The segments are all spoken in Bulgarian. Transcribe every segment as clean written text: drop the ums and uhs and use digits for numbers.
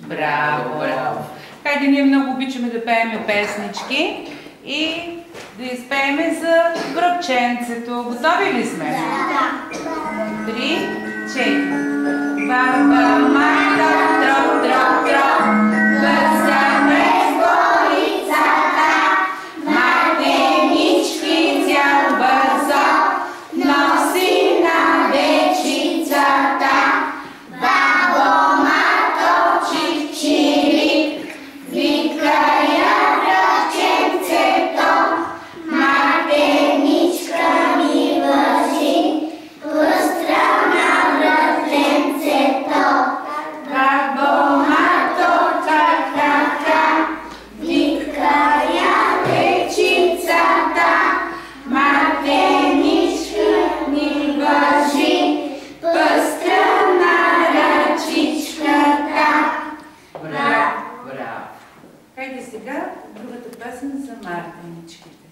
Браво, браво. Хайде, ние много обичаме да пеем песнички и да изпееме за връбченцето. Готови ли сме? Да. 3, 4. Баба Марта, троп, троп, троп, бърза през горицата, мартенички цял бързо носи на дечицата. Бабо Марто, чик-чирик, вика я връбченцето, мартеничка ми въжи, пъстра на връбченцето. Бабо Марто, ка-ка-ка, вика я дечицата, мартеничка ми въжи, пъстра на ръчичката. Браво, браво. Хайде сега другата песен за мартеничките.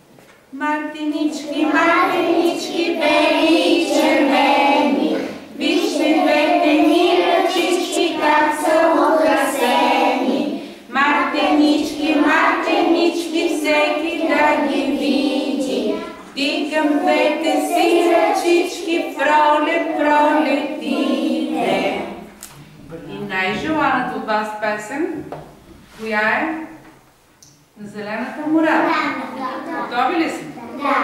Мартенички, мартенички, бели и червени, вижте двете ми ръчички как са украсени. Мартенички, мартенички, всеки да ги види, вдигам двете си ръчички, пролет, пролетите. И най-желаната от вас песен, коя е? На зелената морава. Готови ли сме? Да.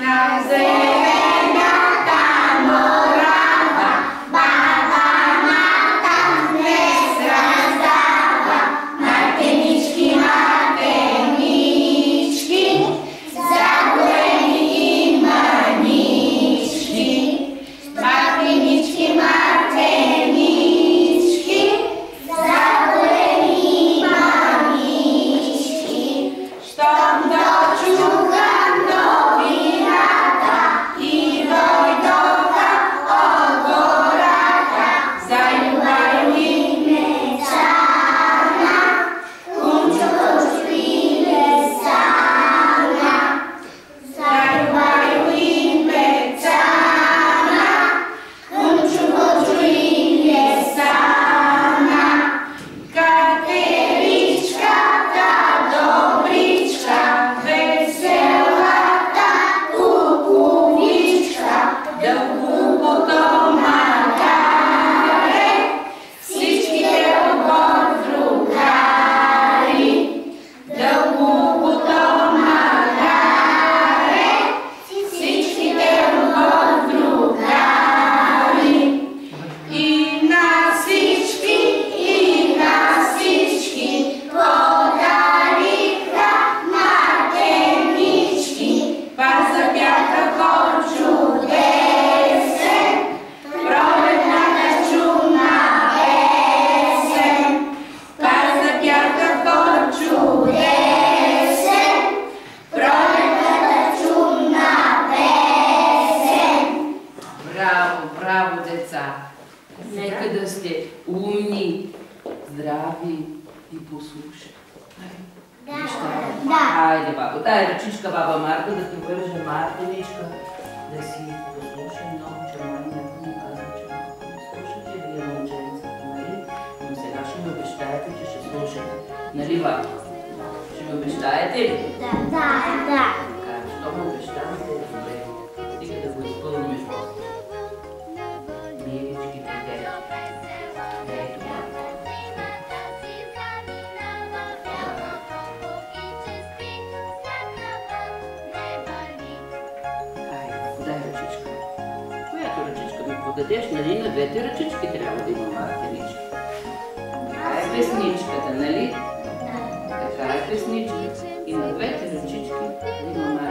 На зелената морава баба Марта днес раздава мартенички, мартенички, за големи и манички. Мартенички, мартенички, за големи и манички. Щом дочуха новината и дойдоха от гората, за Любаjo и Мечана, кучето и Лесана. За Любаjo и Мечана, кучето и Лесана. Катеричката добричка, веселата кукувичка, дълбокото магаре, всичките отбор другари. Дълбокото магаре, всичките отбор другари. И на всички подариха мартенички. Пак запяха хор чудесен, пролетната чудна песен. Пак запяха хор чудесен, пролетната чудна песен. Браво, браво, деца! Нека да сте умни, здрави и послушни. Хайде, бабо, дай ръчичка, баба Марта, да ти върже мартеничка, да си послушай много, че май някой ми казва, че малко не слушате вие момченцата, нали? Но сега ще ми обещаете, че ще слушате. Нали, бабо? Ще ми обещаете ли? Да. Така, що ме обещавате, добре. Стига да го изпълниш после. Милички, дете. Ето, бабо. Дай ръчичка. Която ръчичка ми подадеш, нали? На двете ръчички трябва да има мартенички. Така е песничката, нали? Така е песничката. И на двете ръчички да има мартенички.